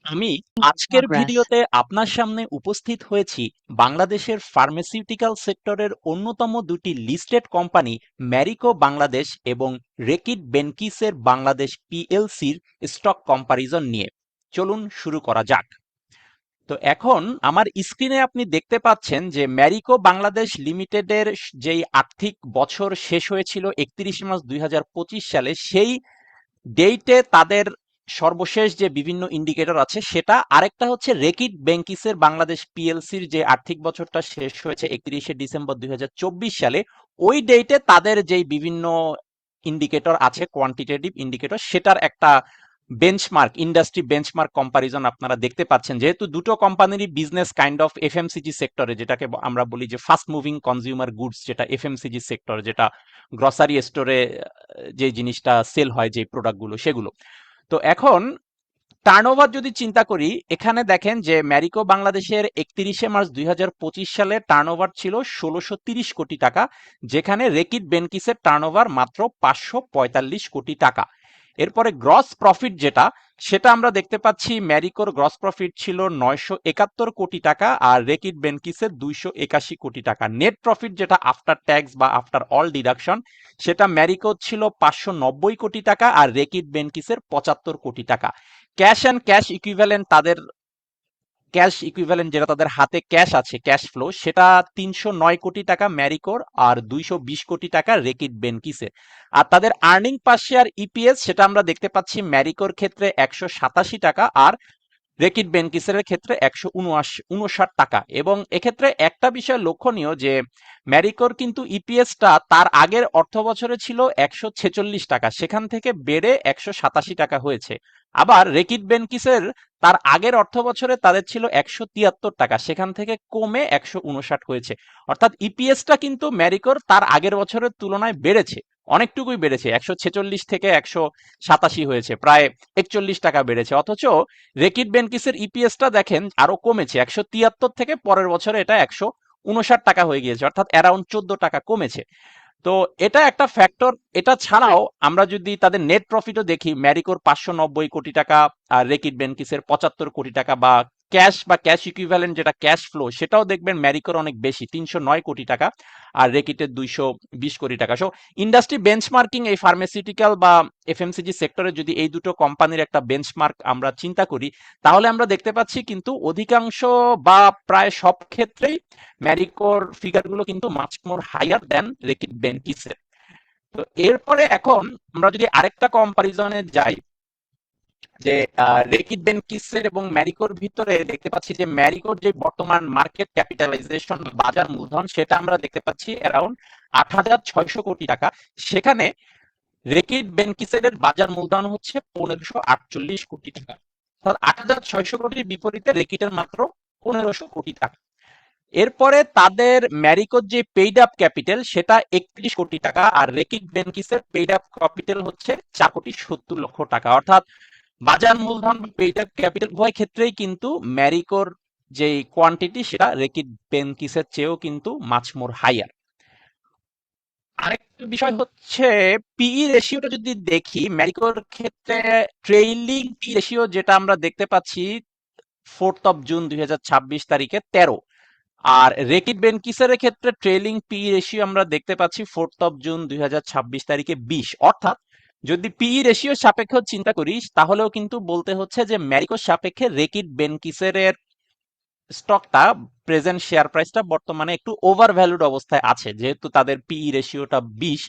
আমি আজকের Progress. ভিডিওতে আপনার সামনে উপস্থিত হয়েছি বাংলাদেশের ফার্মাসিউটিক্যাল সেক্টরের অন্যতম দুটি লিস্টেড কোম্পানি ম্যারিকো বাংলাদেশ এবং রেকিট বেনকিসের বাংলাদেশ পিএলসির স্টক কম্পারিজন নিয়ে। চলুন শুরু করা যাক। তো এখন আমার স্ক্রিনে আপনি দেখতে পাচ্ছেন যে ম্যারিকো বাংলাদেশ লিমিটেডের যেই আর্থিক বছর শেষ হয়েছিল 31 মার্চ 2025 সালে, সেই ডেটে তাদের সর্বশেষ যে বিভিন্ন ইন্ডিকেটর আছে সেটা, আরেকটা হচ্ছে রেকিট বেঙ্কিসের বাংলাদেশ পিএলসির যে আর্থিক বছরটা শেষ হয়েছে 31শে ডিসেম্বর 2024 সালে, ওই ডেটে তাদের যেই বিভিন্ন ইন্ডিকেটর আছে, কোয়ান্টিটেটিভ ইন্ডিকেটর, সেটার একটা বেঞ্চমার্ক, ইন্ডাস্ট্রি বেঞ্চমার্ক কম্পারিজন আপনারা দেখতে পাচ্ছেন। যেহেতু দুটো কোম্পানিরই বিজনেস কাইন্ড অফ এফএমসিজি সেক্টরে, যেটাকে আমরা বলি যে ফাস্ট মুভিং কনজিউমার গুডস, যেটা এফএমসিজি সেক্টর, যেটা গ্রসারি স্টোরে যে জিনিসটা সেল হয়, যে প্রোডাক্টগুলো, সেগুলো। তো এখন টার্নওভার যদি চিন্তা করি, এখানে দেখেন যে ম্যারিকো বাংলাদেশের 31 মার্চ 2025 সালে টার্নওভার ছিল 1630 কোটি টাকা, যেখানে রেকিট বেনকিসের টার্নওভার মাত্র 545 কোটি টাকা। এরপরে গ্রস প্রফিট যেটা, সেটা আমরা দেখতে পাচ্ছি ম্যারিকোর গ্রস প্রফিট ছিল 971 কোটি টাকা, আর রেকিট বেনকিসের 281 কোটি টাকা। নেট প্রফিট যেটা আফটার ট্যাক্স বা আফটার অল ডিডাকশন, সেটা ম্যারিকো ছিল 590 কোটি টাকা, আর রেকিট বেনকিসের 75 কোটি টাকা। ক্যাশ অ্যান্ড ক্যাশ ইকুইভ্যালেন্ট, তাদের ক্যাশ ইকুইভ্যালেন্ট যেটা তাদের হাতে ক্যাশ আছে, ক্যাশ ফ্লো, সেটা 309 কোটি টাকা ম্যারিকোর, আর 220 কোটি টাকা রেকিট বেনকিসের। আর তাদের আর্নিং পার শেয়ার ইপিএস, সেটা আমরা দেখতে পাচ্ছি ম্যারিকোর ক্ষেত্রে 187 টাকা, আর রেকিট বেনকিসের ক্ষেত্রে 159 টাকা। এবং এক্ষেত্রে একটা বিষয় লক্ষণীয় যে ম্যারিকোর কিন্তু ইপিএসটা তার আগের অর্থ বছরে ছিল 146 টাকা, সেখান থেকে বেড়ে 187 টাকা হয়েছে। আবার রেকিট বেনকিসের তার আগের অর্থ বছরে তাদের ছিল 173 টাকা, সেখান থেকে কমে 159 হয়েছে। অর্থাৎ ইপিএসটা কিন্তু ম্যারিকোর তার আগের বছরের তুলনায় বেড়েছে, অনেকটুকুই বেড়েছে, 146 থেকে 187 হয়েছে, প্রায় 41 টাকা বেড়েছে। অথচ রেকিট বেনকিসের ইপিএসটা দেখেন আরো কমেছে, 173 থেকে পরের বছরে এটা 159 টাকা হয়ে গিয়েছে, অর্থাৎ অ্যারাউন্ড 14 টাকা কমেছে। তো এটা একটা ফ্যাক্টর। এটা ছাড়াও আমরা যদি তাদের নেট প্রফিটও দেখি, ম্যারিকোর 590 কোটি টাকা, আর রেকিট বেনকিসের 75 কোটি টাকা, বা ক্যাশ বা ক্যাশ ইকুইভ্যালেন্ট যেটা ক্যাশ ফ্লো, সেটাও দেখবেন ম্যারিকোর অনেক বেশি, 309 কোটি টাকা, আর রেকিটের 220 কোটি টাকা। সো ইন্ডাস্ট্রি বেঞ্চমার্কিং, এই ফার্মাসিউটিক্যাল বা এফএমসিজি সেক্টরে যদি এই দুটো কোম্পানির একটা বেঞ্চমার্ক আমরা চিন্তা করি, তাহলে আমরা দেখতে পাচ্ছি কিন্তু অধিকাংশ বা প্রায় সব ক্ষেত্রেই ম্যারিকোর ফিগারগুলো কিন্তু much more higher than Reckitt বেনকিসের। তো এরপরে এখন আমরা যদি আরেকটা কম্পারিজনে যাই, যে রেকিট বেনকিসের এবং ম্যারিকোর ভিতরে দেখতে পাচ্ছি যে ম্যারিকোর যে বর্তমান মার্কেট ক্যাপিটালাইজেশন, বাজার মূলধন, সেটা আমরা দেখতে পাচ্ছি অ্যারাউন্ড 8,600 কোটি টাকা। সেখানে রেকিট বেনকিসের বাজার মূলধন হচ্ছে 1548 কোটি টাকা। 8,600 কোটির বিপরীতে রেকিটের মাত্র 1500 কোটি টাকা। এরপরে তাদের ম্যারিকোর যে পেইড আপ ক্যাপিটাল, সেটা 31 কোটি টাকা, আর রেকিট বেনকিসের পেইড আপ ক্যাপিটাল হচ্ছে 4,70 লক্ষ টাকা। অর্থাৎ বাজার মূলধন বা পেইড আপ ক্যাপিটাল উভয় ক্ষেত্রেই কিন্তু ম্যারিকোর যে কোয়ান্টিটি, সেটা রেকিট বেনকিসের চেয়েও কিন্তু মাচ মোর হাইয়ার। আরেকটা বিষয় হচ্ছে পিই রেশিওটা যদি দেখি, ম্যারিকোর ক্ষেত্রে ট্রেইলিং পি রেশিও যেটা আমরা দেখতে পাচ্ছি 4 জুন 2026 তারিখে 13, আর রেকিট বেনকিসের ক্ষেত্রে ট্রেলিং পি রেশিও আমরা দেখতে পাচ্ছি 4 জুন 2026 তারিখে 20। অর্থাৎ যদি পি রেশিও সাপেক্ষে চিন্তা করি, তাহলেও কিন্তু বলতে হচ্ছে যে ম্যারিকোর সাপেক্ষে রেকিট বেনকিসের স্টকটা, প্রেজেন্ট শেয়ার প্রাইসটা বর্তমানে একটু ওভার ভ্যালুড অবস্থায় আছে, যেহেতু তাদের পিই রেশিওটা 20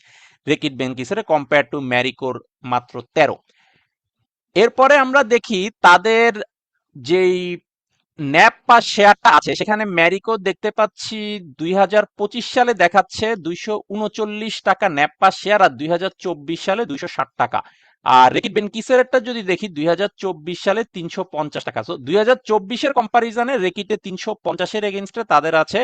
রেকিট বেনকিসের কম্পেয়ার টু ম্যারিকোর মাত্র 13। এরপরে আমরা দেখি তাদের যেই ন্যাপ বা শেয়ারটা আছে, সেখানে ম্যারিকো দেখতে পাচ্ছি 2025 সালে দেখাচ্ছে 239 টাকা ন্যাপ পার শেয়ার, আর 2024 সালে 260 টাকা। আর রেকিট বেনকিসেরটা যদি দেখি 2024 সালে 350 টাকা। সো 2024-এর কম্পারিজনে রেকিটে 350-এর এগেনস্টে তাদের আছে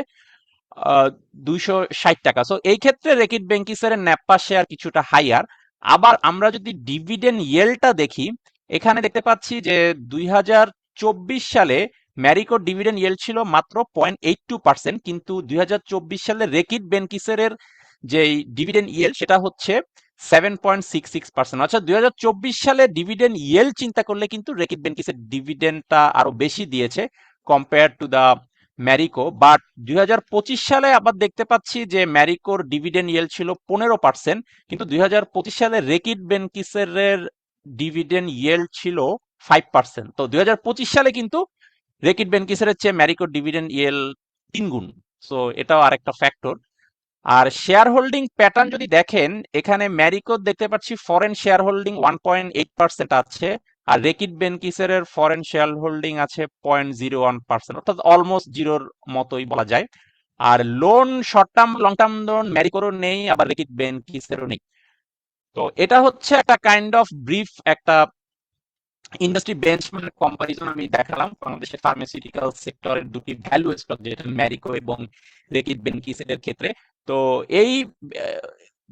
260 টাকা। সো এই ক্ষেত্রে রেকিট বেনকিসের ন্যাপ পার শেয়ার কিছুটা হাইয়ার। আবার আমরা যদি ডিভিডেন্ড ইয়েলটা দেখি, এখানে দেখতে পাচ্ছি যে 2024 সালে ম্যারিকোর ডিভিডেন্ড ইয়েল্ড ছিল মাত্র 0.82%, কিন্তু 2024 সালে রেকিট বেনকিসের যে ডিভিডেন্ড ইয়েল্ড, সেটা হচ্ছে 7.66%। আচ্ছা, 2024 সালে ডিভিডেন্ড ইয়েল্ড চিন্তা করলে কিন্তু রেকিট বেনকিসের ডিভিডেন্ডটা আরো বেশি দিয়েছে compare to the Marico. But 2025 সালে আবার দেখতে পাচ্ছি যে ম্যারিকোর ডিভিডেন্ড ইয়েল্ড ছিল 15%, কিন্তু 2025 সালে রেকিট বেনকিসের ডিভিডেন্ড ইয়েল্ড ছিল 5%। তো 2025 সালে কিন্তু রেকিট বেনকিসের চেয়ে ম্যারিকোর ডিভিডেন্ড ইয়েল্ড 3 গুণ। সো এটাও আরেকটা ফ্যাক্টর। আর শেয়ার হোল্ডিং প্যাটার্ন যদি দেখেন, এখানে ম্যারিকো দেখতে পাচ্ছি ফরেন শেয়ার হোল্ডিং 1.8% আছে, আর রেকিট বেনকিসের ফরেন শেয়ার হোল্ডিং আছে 0.01%, অর্থাৎ অলমোস্ট জিরোর মতোই বলা যায়। আর loan, short term long term loan ম্যারিকোরও নেই, আবার রেকিট বেনকিসেরও নেই। তো এটা হচ্ছে একটা কাইন্ড অফ ব্রিফ একটা ইন্ডাস্ট্রি বেঞ্চমার্ক কম্পারিজন আমি দেখালাম বাংলাদেশের ফার্মাসিউটিক্যাল সেক্টরের দুটি ভ্যালু স্টক, যেটা ম্যারিকো এবং রেকিট বেনকিসের ক্ষেত্রে। তো এই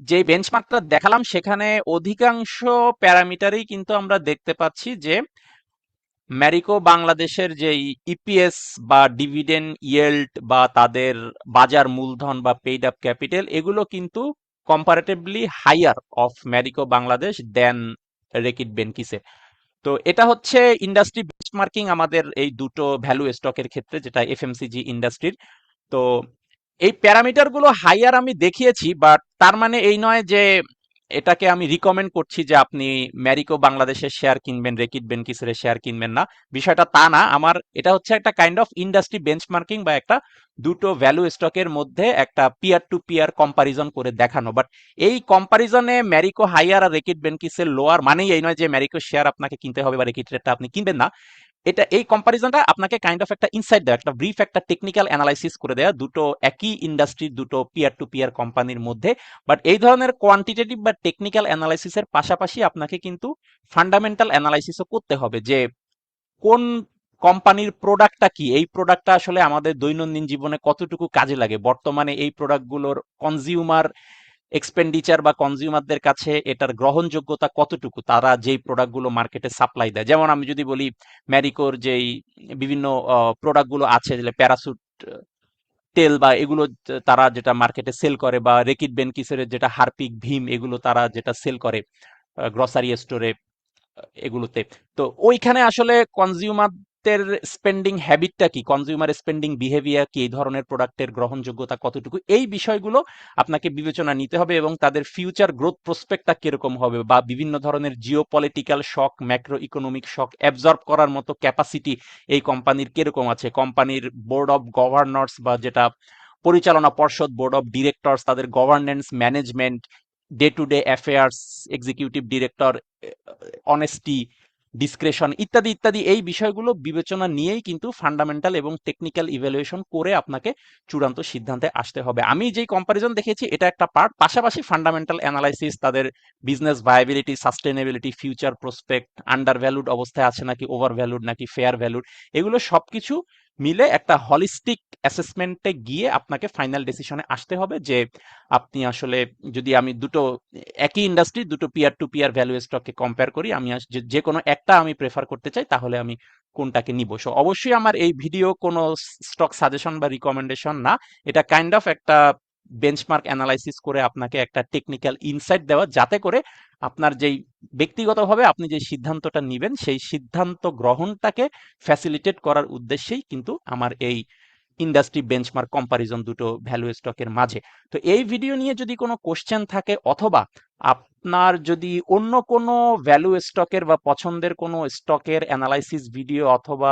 যে বেঞ্চমার্কটা দেখালাম, সেখানে অধিকাংশ প্যারামিটারই কিন্তু আমরা দেখতে পাচ্ছি যে ম্যারিকো বাংলাদেশের যে ইপিএস বা ডিভিডেন্ড ইয়েল্ড বা তাদের বাজার মূলধন বা পেইড আপ ক্যাপিটাল, এগুলো কিন্তু comparatively higher of Marico Bangladesh than Reckitt বেনকিসের। তো এটা হচ্ছে ইন্ডাস্ট্রি বেঞ্চমার্কিং আমাদের এই দুটো ভ্যালু স্টকের ক্ষেত্রে, যেটা এফএমসিজি ইন্ডাস্ট্রির। তো এই প্যারামিটার গুলো হাইয়ার আমি দেখিয়েছি, বাট তার মানে এই নয় যে এটাকে আমি রিকমেন্ড করছি যে আপনি ম্যারিকো বাংলাদেশের শেয়ার কিনবেন, রেকিট বেনকিসের শেয়ার কিনবেন না। বিষয়টা তা না। আমার এটা হচ্ছে একটা কাইন্ড অফ ইন্ডাস্ট্রি বেঞ্চমার্কিং বা একটা দুটো ভ্যালু স্টকের মধ্যে একটা পিয়ার টু পিয়ার কম্পারিজন করে দেখানো। বাট এই কম্পারিজনে ম্যারিকো হাইয়ার আর রেকিট বেনকিসের লোয়ার মানেই এই নয় যে ম্যারিকো শেয়ার আপনাকে কিনতে হবে বা রেকিটেরটা আপনি কিনবেন না। এটা এই কম্পারিজনটা আপনাকে কাইন্ড অফ একটা ইনসাইট দেয়, একটা ব্রিফ, একটা টেকনিক্যাল অ্যানালাইসিস করে দেয়া দুটো একই ইন্ডাস্ট্রির দুটো পিয়ার টু পিয়ার কোম্পানির মধ্যে। বাট এই ধরনের কোয়ান্টিটেটিভ বা টেকনিক্যাল অ্যানালাইসিসের পাশাপাশি আপনাকে কিন্তু ফান্ডামেন্টাল অ্যানালাইসিসও করতে হবে যে কোন কোম্পানির প্রোডাক্টটা কি, এই প্রোডাক্টটা আসলে আমাদের দৈনন্দিন জীবনে কতটুকু কাজে লাগে, বর্তমানে এই প্রোডাক্টগুলোর কনজিউমার এক্সপেন্ডিচার বা কনজিউমারদের কাছে এটার গ্রহণযোগ্যতা কতটুকু, তারা যেই প্রোডাক্টগুলো মার্কেটে সাপ্লাই দেয়। যেমন আমি যদি বলি ম্যারিকোর যেই বিভিন্ন প্রোডাক্টগুলো আছে, যেগুলো প্যারাসুট তেল বা এগুলো তারা যেটা মার্কেটে সেল করে, বা রেকিট বেনকিসের যেটা হারপিক, ভীম, এগুলো তারা যেটা সেল করে গ্রসারি স্টোরে, এগুলোতে। তো ওইখানে আসলে কনজিউমারদের স্পেন্ডিং হ্যাবিটটা কি, কনজিউমার স্পেন্ডিং বিহেভিয়ার কি, এই ধরনের প্রোডাক্টের গ্রহণযোগ্যতা কতটুকু, এই বিষয়গুলো আপনাকে বিবেচনা নিতে হবে, এবং তাদের ফিউচার গ্রোথ প্রসপেক্টটা কিরকম হবে, বা বিভিন্ন ধরনের জিও পলিটিক্যাল শক, ম্যাক্রো ইকোনমিক শক অ্যাবজর্ব করার মতো ক্যাপাসিটি এই কোম্পানির কিরকম আছে, কোম্পানির বোর্ড অফ গভর্নর্স বা যেটা পরিচালনা পর্ষদ, বোর্ড অফ ডিরেক্টরস, তাদের governance, management, day to day affairs, executive director, honesty, discretion, ইত্যাদি ইত্যাদি, এই বিষয়গুলো বিবেচনা নিয়েই কিন্তু ফান্ডামেন্টাল এবং টেকনিক্যাল ইভ্যালুয়েশন করে আপনাকে চূড়ান্ত সিদ্ধান্তে আসতে হবে। আমি যেই কম্পারিজন দেখেছি এটা একটা পার্ট, পাশাপাশি ফান্ডামেন্টাল অ্যানালাইসিস, তাদের business viability, sustainability, future prospect, under valued অবস্থায় আছে নাকি ওভার ভ্যালুড নাকি ফেয়ার ভ্যালুড, এগুলো সবকিছু মিলে একটা হলিস্টিক অ্যাসেসমেন্টে গিয়ে আপনাকে ফাইনাল ডিসিশনে আসতে হবে যে আপনি আসলে, যদি আমি দুটো একই ইন্ডাস্ট্রি দুটো পিয়ার টু পিয়ার ভ্যালু স্টককে কম্পেয়ার করি, আমি যে কোনো একটা আমি প্রেফার করতে চাই, তাহলে আমি কোনটাকে নিব। সো অবশ্যই আমার এই ভিডিও কোনো স্টক সাজেশন বা রিকমেন্ডেশন না, এটা কাইন্ড অফ একটা বেঞ্চমার্ক অ্যানালাইসিস করে আপনাকে একটা টেকনিক্যাল ইনসাইট দেওয়া, যাতে করে আপনার যেই ব্যক্তিগতভাবে আপনি যে সিদ্ধান্তটা নেবেন, সেই সিদ্ধান্ত গ্রহণটাকে ফ্যাসিলিটেট করার উদ্দেশ্যেই কিন্তু আমার এই ইন্ডাস্ট্রি বেঞ্চমার্ক কম্পারিজন দুটো ভ্যালু স্টকের মাঝে। তো এই ভিডিও নিয়ে যদি কোনো কোশ্চেন থাকে, অথবা আপনার যদি অন্য কোনো ভ্যালু স্টকের বা পছন্দের কোনো স্টকের অ্যানালাইসিস ভিডিও, অথবা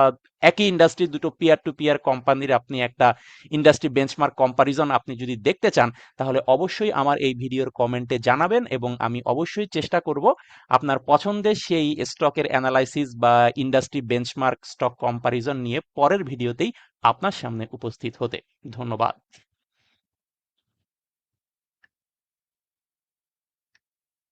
একই ইন্ডাস্ট্রি দুটো পিয়ার টু পিয়ার কোম্পানির আপনি একটা ইন্ডাস্ট্রি বেঞ্চমার্ক কম্পারিজন আপনি যদি দেখতে চান, তাহলে অবশ্যই আমার এই ভিডিওর কমেন্টে জানাবেন, এবং আমি অবশ্যই চেষ্টা করব আপনার পছন্দের সেই স্টকের অ্যানালাইসিস বা ইন্ডাস্ট্রি বেঞ্চমার্ক স্টক কম্পারিজন নিয়ে পরের ভিডিওতেই আপনার সামনে উপস্থিত হতে। ধন্যবাদ।